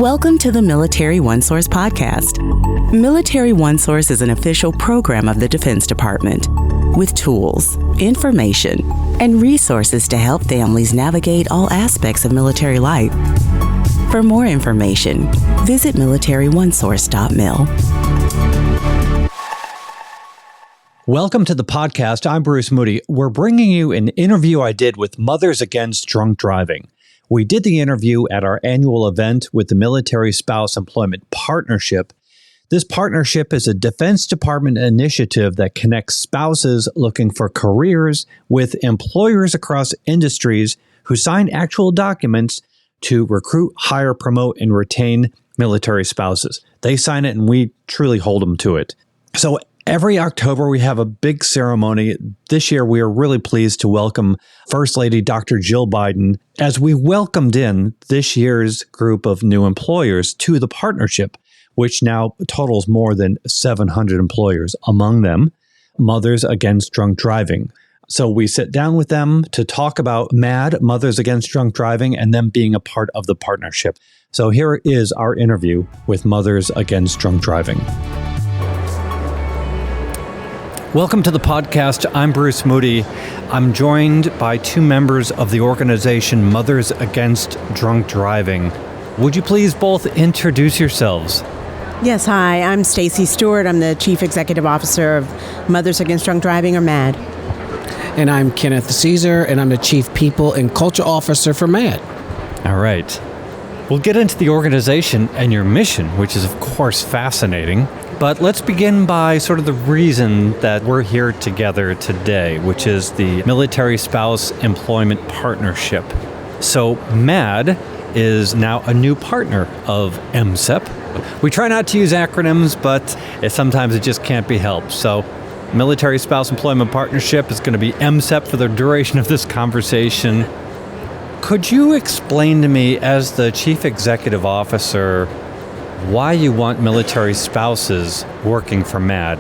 Welcome to the Military OneSource Podcast. Military OneSource is an official program of the Defense Department with tools, information, and resources to help families navigate all aspects of military life. For more information, visit MilitaryOneSource.mil. Welcome to the podcast. I'm Bruce Moody. We're bringing you an interview I did with Mothers Against Drunk Driving. We did the interview at our annual event with the Military Spouse Employment Partnership. This partnership is a Defense Department initiative that connects spouses looking for careers with employers across industries who sign actual documents to recruit, hire, promote, and retain military spouses. They sign it and we truly hold them to it. So every October, we have a big ceremony. This year, we are really pleased to welcome First Lady Dr. Jill Biden as we welcomed in this year's group of new employers to the partnership, which now totals more than 700 employers, among them Mothers Against Drunk Driving. So we sit down with them to talk about MAD, Mothers Against Drunk Driving, and them being a part of the partnership. So here is our interview with Mothers Against Drunk Driving. Welcome to the podcast. I'm Bruce Moody. I'm joined by two members of the organization Mothers Against Drunk Driving. Would you please both introduce yourselves? Yes, hi. I'm Stacey Stewart. I'm the Chief Executive Officer of Mothers Against Drunk Driving, or MAD. And I'm Kenneth Caesar, and I'm the Chief People and Culture Officer for MAD. All right. We'll get into the organization and your mission, which is, of course, fascinating. But let's begin by sort of the reason that we're here together today, which is the Military Spouse Employment Partnership. So MAD is now a new partner of MSEP. We try not to use acronyms, but sometimes it just can't be helped. So Military Spouse Employment Partnership is going to be MSEP for the duration of this conversation. Could you explain to me, as the Chief Executive Officer, why you want military spouses working for MAD?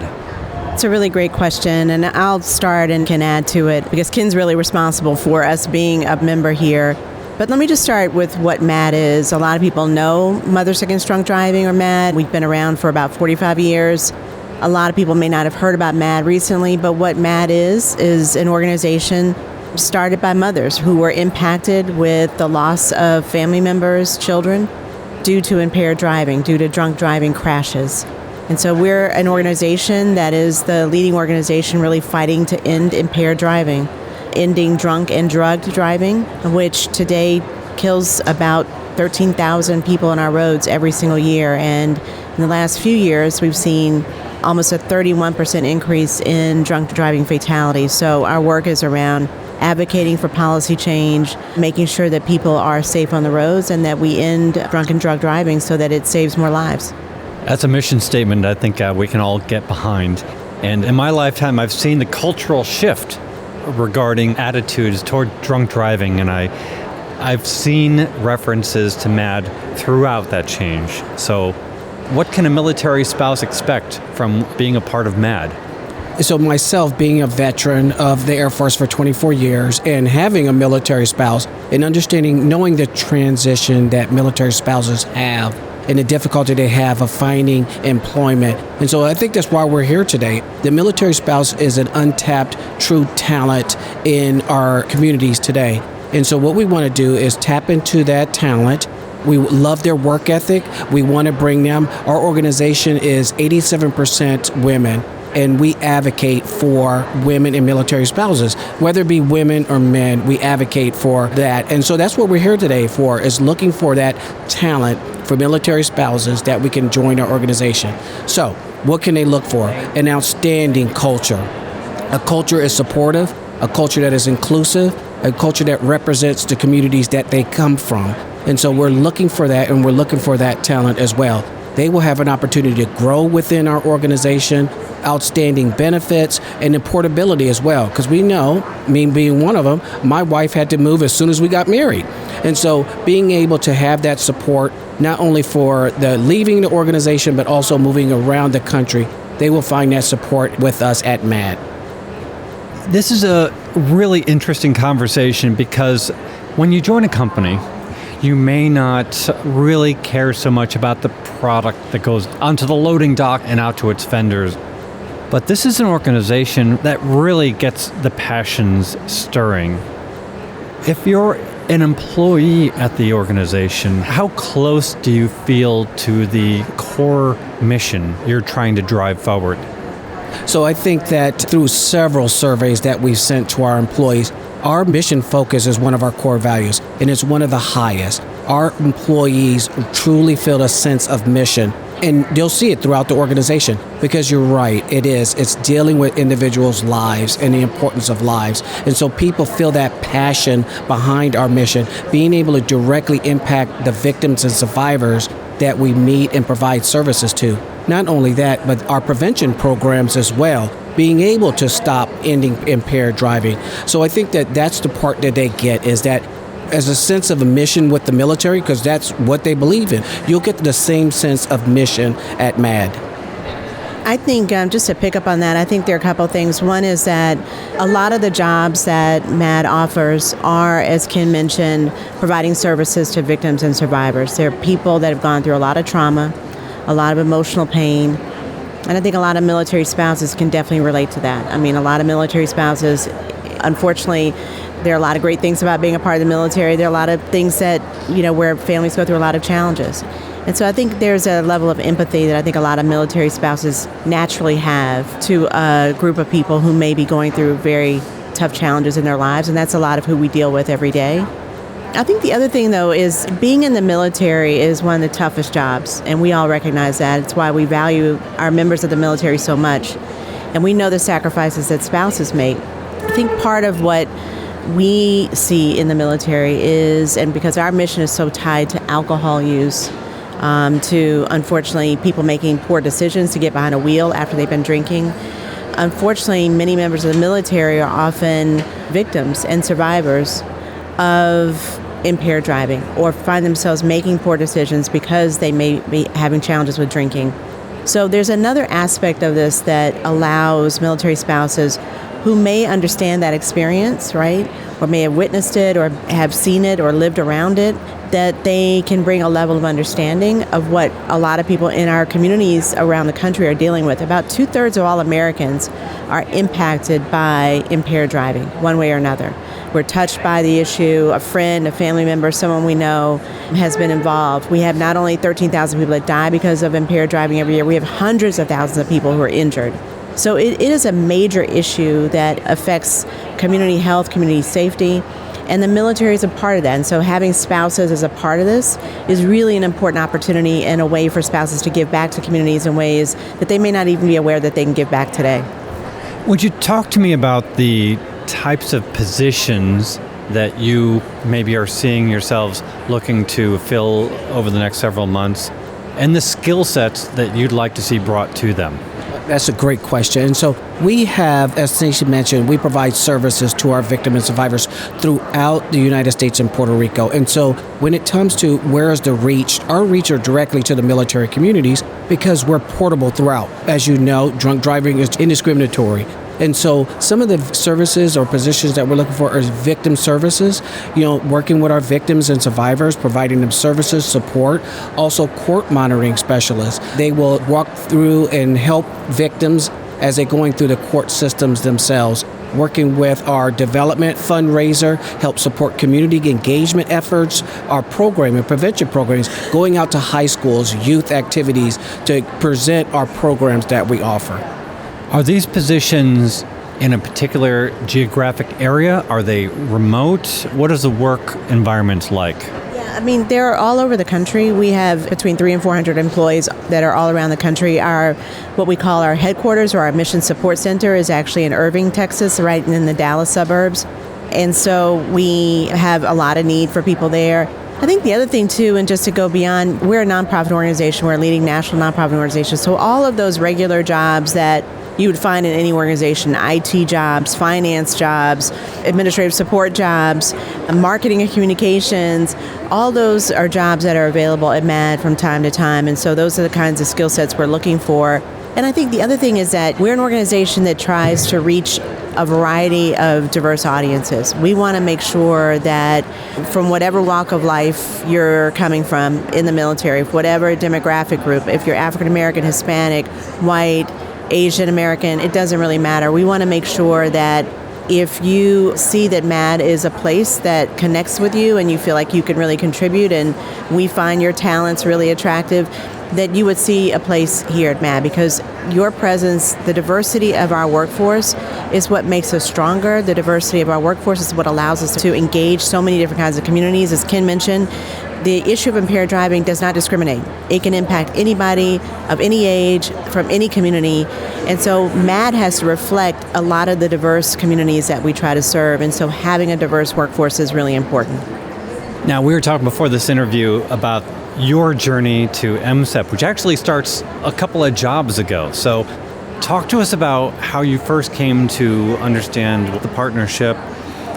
It's a really great question, and I'll start and can add to it because Ken's really responsible for us being a member here. But let me just start with what MAD is. A lot of people know Mothers Against Drunk Driving, or MAD. We've been around for about 45 years. A lot of people may not have heard about MAD recently, but what MAD is an organization started by mothers who were impacted with the loss of family members, children, due to impaired driving, due to drunk driving crashes. And so we're an organization that is the leading organization really fighting to end impaired driving, ending drunk and drugged driving, which today kills about 13,000 people on our roads every single year. And in the last few years, we've seen almost a 31% increase in drunk driving fatalities. So our work is around advocating for policy change, making sure that people are safe on the roads and that we end drunk and drug driving so that it saves more lives. That's a mission statement I think we can all get behind. And in my lifetime, I've seen the cultural shift regarding attitudes toward drunk driving, and I've seen references to MAD throughout that change. So what can a military spouse expect from being a part of MAD? So myself, being a veteran of the Air Force for 24 years and having a military spouse and understanding, knowing the transition that military spouses have and the difficulty they have of finding employment. And so I think that's why we're here today. The military spouse is an untapped true talent in our communities today. And so what we want to do is tap into that talent. We love their work ethic. We want to bring them. Our organization is 87% women. And we advocate for women and military spouses, whether it be women or men, we advocate for that. And so that's what we're here today for, is looking for that talent for military spouses that we can join our organization. So what can they look for? An outstanding culture. A culture is supportive, a culture that is inclusive, a culture that represents the communities that they come from. And so we're looking for that, and we're looking for that talent as well. They will have an opportunity to grow within our organization, outstanding benefits, and the portability as well. Because we know, me being one of them, my wife had to move as soon as we got married. And so being able to have that support, not only for the leaving the organization, but also moving around the country, they will find that support with us at MAD. This is a really interesting conversation because when you join a company, you may not really care so much about the product that goes onto the loading dock and out to its vendors. But this is an organization that really gets the passions stirring. If you're an employee at the organization, how close do you feel to the core mission you're trying to drive forward? So I think that through several surveys that we've sent to our employees, our mission focus is one of our core values, and it's one of the highest. Our employees truly feel a sense of mission, and you'll see it throughout the organization, because you're right, it's dealing with individuals' lives and the importance of lives. And so people feel that passion behind our mission, being able to directly impact the victims and survivors that we meet and provide services to. Not only that, but our prevention programs as well, being able to stop ending impaired driving. So I think that that's the part that they get, is that as a sense of a mission with the military, because that's what they believe in. You'll get the same sense of mission at MAD. I think, just to pick up on that, I think there are a couple of things. One is that a lot of the jobs that MAD offers are, as Ken mentioned, providing services to victims and survivors. They're people that have gone through a lot of trauma, a lot of emotional pain, and I think a lot of military spouses can definitely relate to that. I mean, a lot of military spouses, unfortunately, there are a lot of great things about being a part of the military. There are a lot of things that, where families go through a lot of challenges. And so I think there's a level of empathy that I think a lot of military spouses naturally have to a group of people who may be going through very tough challenges in their lives, and that's a lot of who we deal with every day. I think the other thing, though, is being in the military is one of the toughest jobs, and we all recognize that. It's why we value our members of the military so much, and we know the sacrifices that spouses make. I think part of what we see in the military is, and because our mission is so tied to alcohol use, to, unfortunately, people making poor decisions to get behind a wheel after they've been drinking. Unfortunately, many members of the military are often victims and survivors of impaired driving, or find themselves making poor decisions because they may be having challenges with drinking. So there's another aspect of this that allows military spouses who may understand that experience, right, or may have witnessed it or have seen it or lived around it, that they can bring a level of understanding of what a lot of people in our communities around the country are dealing with. About 2/3 of all Americans are impacted by impaired driving, one way or another. We're touched by the issue. A friend, a family member, someone we know has been involved. We have not only 13,000 people that die because of impaired driving every year, we have hundreds of thousands of people who are injured. So it is a major issue that affects community health, community safety, and the military is a part of that. And so having spouses as a part of this is really an important opportunity and a way for spouses to give back to communities in ways that they may not even be aware that they can give back today. Would you talk to me about the types of positions that you maybe are seeing yourselves looking to fill over the next several months, and the skill sets that you'd like to see brought to them? That's a great question. And so we have, as Stacey mentioned, we provide services to our victims and survivors throughout the United States and Puerto Rico. And so when it comes to where is the reach, our reach are directly to the military communities because we're portable throughout. As you know, drunk driving is indiscriminatory. And so some of the services or positions that we're looking for are victim services, working with our victims and survivors, providing them services, support, also court monitoring specialists. They will walk through and help victims as they're going through the court systems themselves. Working with our development fundraiser, help support community engagement efforts, our program and prevention programs, going out to high schools, youth activities to present our programs that we offer. Are these positions in a particular geographic area? Are they remote? What is the work environment like? Yeah, I mean, they're all over the country. We have between 300 and 400 employees that are all around the country. What we call our headquarters or our mission support center is actually in Irving, Texas, right in the Dallas suburbs. And so we have a lot of need for people there. I think the other thing, too, and just to go beyond, we're a nonprofit organization. We're a leading national nonprofit organization. So all of those regular jobs that you would find in any organization, IT jobs, finance jobs, administrative support jobs, marketing and communications, all those are jobs that are available at MAD from time to time. And so those are the kinds of skill sets we're looking for. And I think the other thing is that we're an organization that tries to reach a variety of diverse audiences. We want to make sure that from whatever walk of life you're coming from in the military, whatever demographic group, if you're African American, Hispanic, white, Asian American, it doesn't really matter. We want to make sure that if you see that MAD is a place that connects with you and you feel like you can really contribute and we find your talents really attractive, that you would see a place here at MAD, because your presence, the diversity of our workforce is what makes us stronger. The diversity of our workforce is what allows us to engage so many different kinds of communities. As Ken mentioned, the issue of impaired driving does not discriminate. It can impact anybody of any age, from any community. And so MAD has to reflect a lot of the diverse communities that we try to serve. And so having a diverse workforce is really important. Now, we were talking before this interview about your journey to MSEP, which actually starts a couple of jobs ago. So talk to us about how you first came to understand the partnership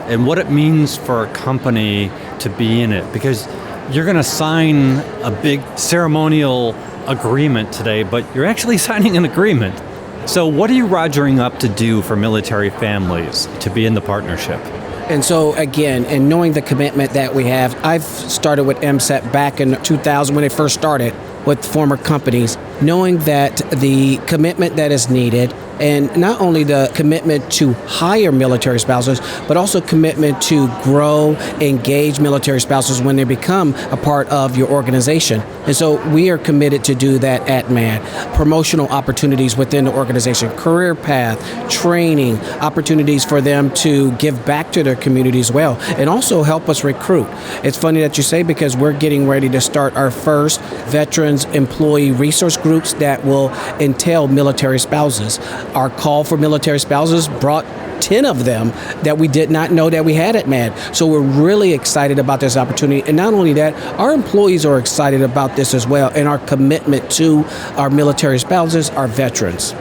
and what it means for a company to be in it, because you're going to sign a big ceremonial agreement today, but you're actually signing an agreement. So what are you rogering up to do for military families to be in the partnership? And so, again, and knowing the commitment that we have, I've started with MSEP back in 2000 when it first started with former companies, knowing that the commitment that is needed, and not only the commitment to hire military spouses, but also commitment to grow, engage military spouses when they become a part of your organization. And so we are committed to do that at MAD. Promotional opportunities within the organization, career path, training, opportunities for them to give back to their communities well, and also help us recruit. It's funny that you say, because we're getting ready to start our first Veterans Employee Resource Groups that will entail military spouses. Our call for military spouses brought 10 of them that we did not know that we had at MAD. So we're really excited about this opportunity. And not only that, our employees are excited about this as well, and our commitment to our military spouses, our veterans.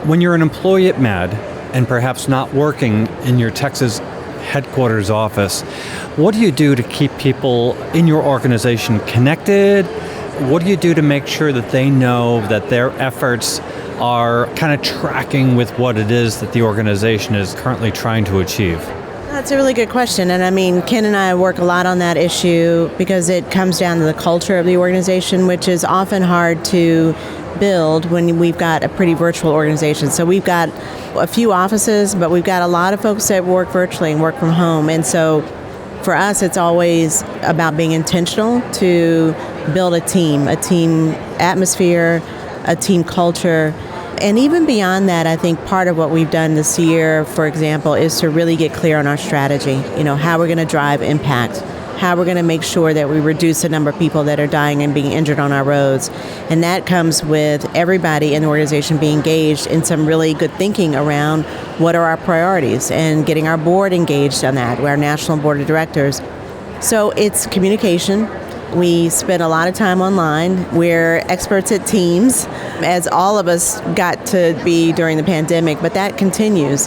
When you're an employee at MAD and perhaps not working in your Texas headquarters office, what do you do to keep people in your organization connected? What do you do to make sure that they know that their efforts are kind of tracking with what it is that the organization is currently trying to achieve? That's a really good question. And I mean, Ken and I work a lot on that issue because it comes down to the culture of the organization, which is often hard to build when we've got a pretty virtual organization. So we've got a few offices, but we've got a lot of folks that work virtually and work from home. And so for us, it's always about being intentional to build a team atmosphere, a team culture. And even beyond that, I think part of what we've done this year, for example, is to really get clear on our strategy, how we're going to drive impact, how we're going to make sure that we reduce the number of people that are dying and being injured on our roads. And that comes with everybody in the organization being engaged in some really good thinking around what are our priorities and getting our board engaged on that, our national board of directors. So it's communication. We spend a lot of time online. We're experts at Teams, as all of us got to be during the pandemic, but that continues.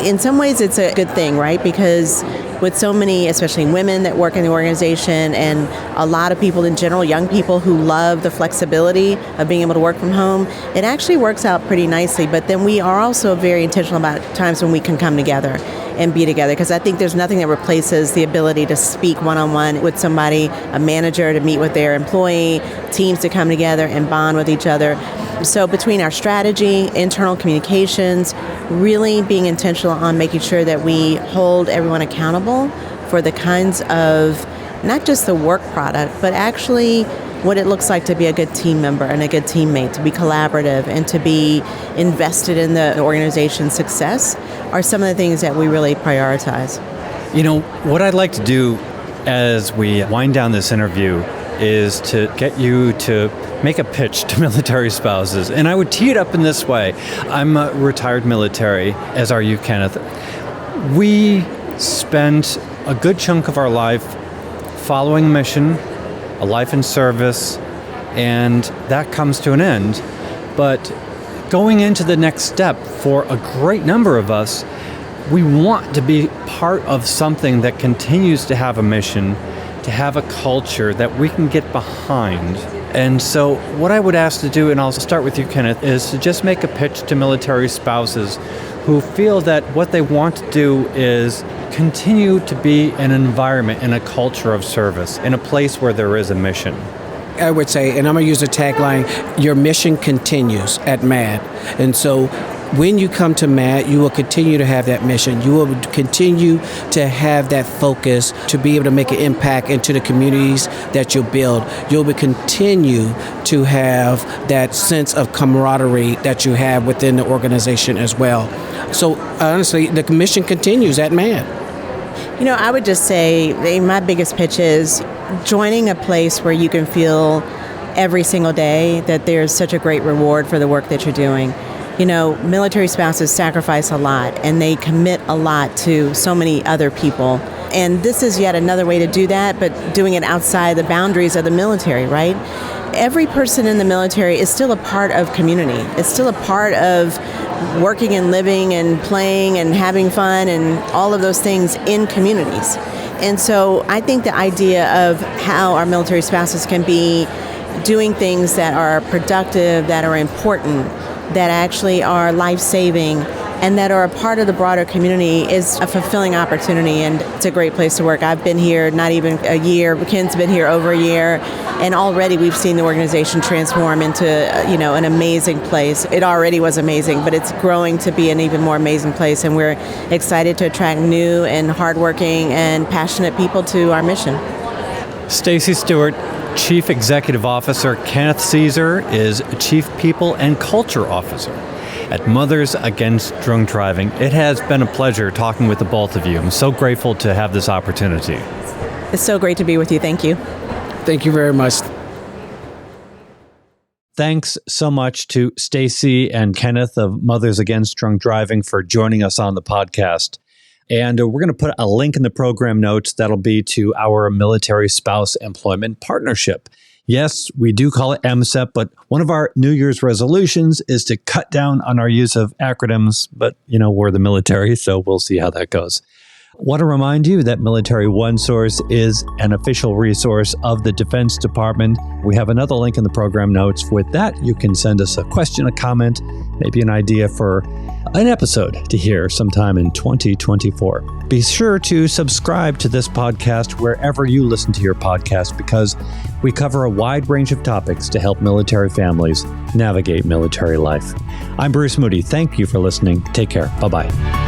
In some ways, it's a good thing, right? Because with so many, especially women that work in the organization, and a lot of people in general, young people who love the flexibility of being able to work from home, it actually works out pretty nicely. But then we are also very intentional about times when we can come together and be together, because I think there's nothing that replaces the ability to speak one-on-one with somebody, a manager to meet with their employee, teams to come together and bond with each other. So between our strategy, internal communications, really being intentional on making sure that we hold everyone accountable for the kinds of, not just the work product, but actually what it looks like to be a good team member and a good teammate, to be collaborative and to be invested in the organization's success are some of the things that we really prioritize. What I'd like to do as we wind down this interview is to get you to make a pitch to military spouses. And I would tee it up in this way. I'm a retired military, as are you, Kenneth. We spent a good chunk of our life following mission, a life in service, and that comes to an end. But going into the next step, for a great number of us, we want to be part of something that continues to have a mission, to have a culture that we can get behind And so what I would ask to do, and I'll start with you, Kenneth, is to just make a pitch to military spouses who feel that what they want to do is continue to be an environment and a culture of service in a place where there is a mission. I would say, and I'm going to use a tagline, your mission continues at MAD. And so when you come to MAD, you will continue to have that mission. You will continue to have that focus to be able to make an impact into the communities that you'll build. You'll continue to have that sense of camaraderie that you have within the organization as well. So honestly, the mission continues at MAD. I would just say my biggest pitch is joining a place where you can feel every single day that there's such a great reward for the work that you're doing. Military spouses sacrifice a lot and they commit a lot to so many other people. And this is yet another way to do that, but doing it outside the boundaries of the military, right? Every person in the military is still a part of community. It's still a part of working and living and playing and having fun and all of those things in communities. And so I think the idea of how our military spouses can be doing things that are productive, that are important, that actually are life-saving, and that are a part of the broader community is a fulfilling opportunity, and it's a great place to work. I've been here not even a year. Ken's been here over a year, and already we've seen the organization transform into an amazing place. It already was amazing, but it's growing to be an even more amazing place, and we're excited to attract new and hardworking and passionate people to our mission. Stacey Stewart, Chief Executive Officer. Kenneth Caesar is Chief People and Culture Officer at Mothers Against Drunk Driving. It has been a pleasure talking with the both of you. I'm so grateful to have this opportunity. It's so great to be with you. Thank you. Thank you very much. Thanks so much to Stacey and Kenneth of Mothers Against Drunk Driving for joining us on the podcast. And we're going to put a link in the program notes that'll be to our Military Spouse Employment Partnership. Yes, we do call it MSEP, but one of our New Year's resolutions is to cut down on our use of acronyms, but we're the military, so we'll see how that goes. Want to remind you that Military OneSource is an official resource of the Defense Department. We have another link in the program notes. With that, you can send us a question, a comment, maybe an idea for an episode to hear sometime in 2024. Be sure to subscribe to this podcast wherever you listen to your podcast, because we cover a wide range of topics to help military families navigate military life. I'm Bruce Moody. Thank you for listening. Take care. Bye-bye.